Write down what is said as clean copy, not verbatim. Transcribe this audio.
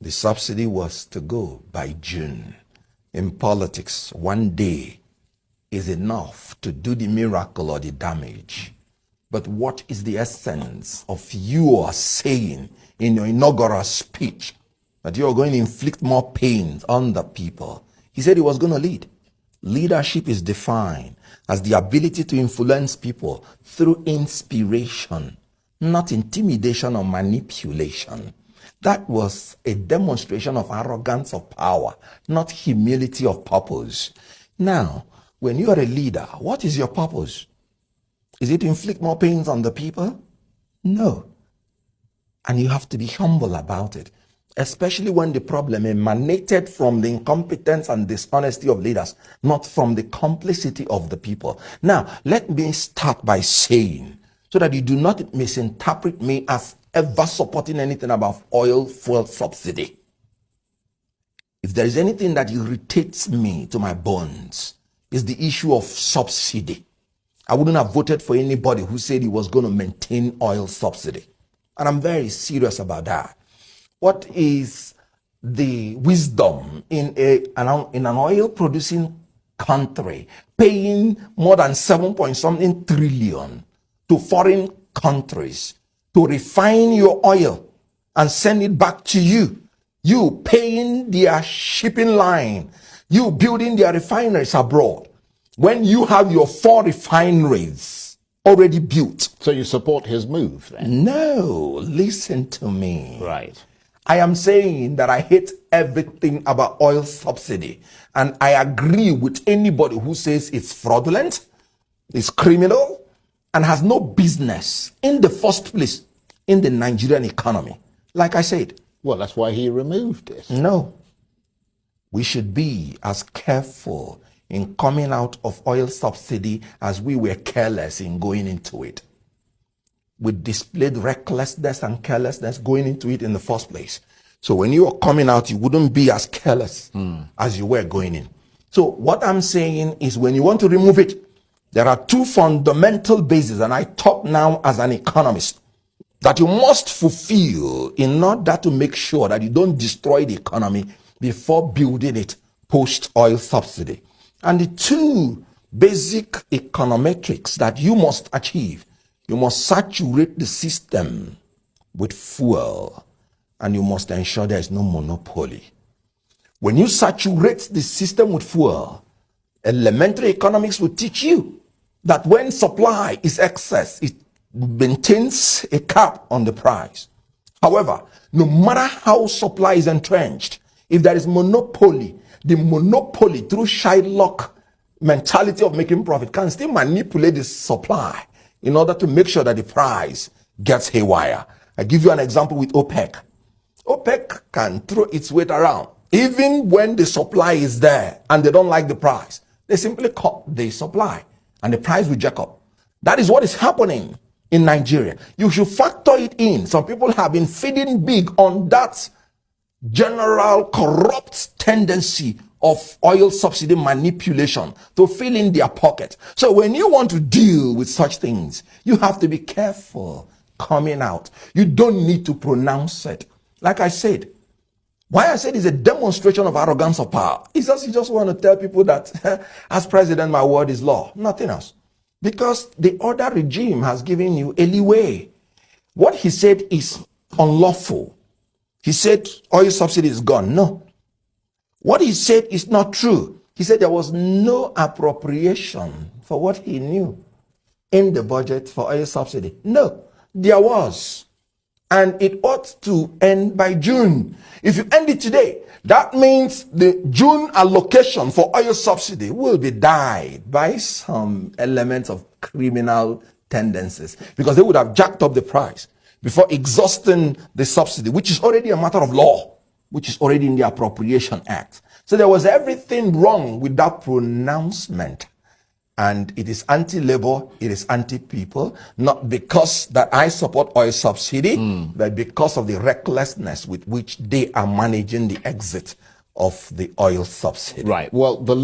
The subsidy was to go by June. In politics, one day is enough to do the miracle or the damage. But what is the essence of you are saying in your inaugural speech that you are going to inflict more pain on the people? He said he was going to lead. Leadership is defined as the ability to influence people through inspiration, not intimidation or manipulation. That was a demonstration of arrogance of power, not humility of purpose. Now, when you are a leader, what is your purpose? Is it to inflict more pains on the people? No. And you have to be humble about it, especially when the problem emanated from the incompetence and dishonesty of leaders, not from the complicity of the people. Now, let me start by saying, so that you do not misinterpret me as ever supporting anything about oil fuel subsidy. If there is anything that irritates me to my bones, is the issue of subsidy. I wouldn't have voted for anybody who said he was going to maintain oil subsidy. And I'm very serious about that. What is the wisdom in an oil producing country paying more than 7-point-something trillion to foreign countries to refine your oil and send it back to you? You paying their shipping line, you building their refineries abroad, when you have your 4 refineries already built. So you support his move then? No, listen to me. Right. I am saying that I hate everything about oil subsidy. And I agree with anybody who says it's fraudulent, it's criminal, and has no business in the first place in the Nigerian economy. Like I said. Well, that's why he removed it. No. We should be as careful in coming out of oil subsidy as we were careless in going into it. We displayed recklessness and carelessness going into it in the first place. So when you are coming out, you wouldn't be as careless as you were going in. So what I'm saying is, when you want to remove it, there are 2 fundamental bases, and I talk now as an economist, that you must fulfill in order to make sure that you don't destroy the economy before building it post-oil subsidy. And the 2 basic econometrics that you must achieve: you must saturate the system with fuel, and you must ensure there is no monopoly. When you saturate the system with fuel, elementary economics will teach you that when supply is excess, it maintains a cap on the price. However, no matter how supply is entrenched, if there is monopoly, the monopoly, through Shylock mentality of making profit, can still manipulate the supply in order to make sure that the price gets haywire. I give you an example with OPEC. OPEC can throw its weight around. Even when the supply is there and they don't like the price, they simply cut the supply and the price will jack up. That is what is happening in Nigeria. You should factor it in. Some people have been feeding big on that general corrupt tendency of oil subsidy manipulation to fill in their pocket. So when you want to deal with such things, you have to be careful coming out. You don't need to pronounce it. Like I said, why I said it's a demonstration of arrogance of power. It's just you just want to tell people that as president, my word is law. Nothing else. Because the other regime has given you a leeway. What he said is unlawful. He said oil subsidy is gone. No. What he said is not true. He said there was no appropriation for what he knew in the budget for oil subsidy. No, there was. And it ought to end by June. If you end it today, that means the June allocation for oil subsidy will be dyed by some elements of criminal tendencies, because they would have jacked up the price before exhausting the subsidy, which is already a matter of law, which is already in the Appropriation Act. So there was everything wrong with that pronouncement. And it is anti-labor, it is anti-people, not because that I support oil subsidy, but because of the recklessness with which they are managing the exit of the oil subsidy. Right. Well, the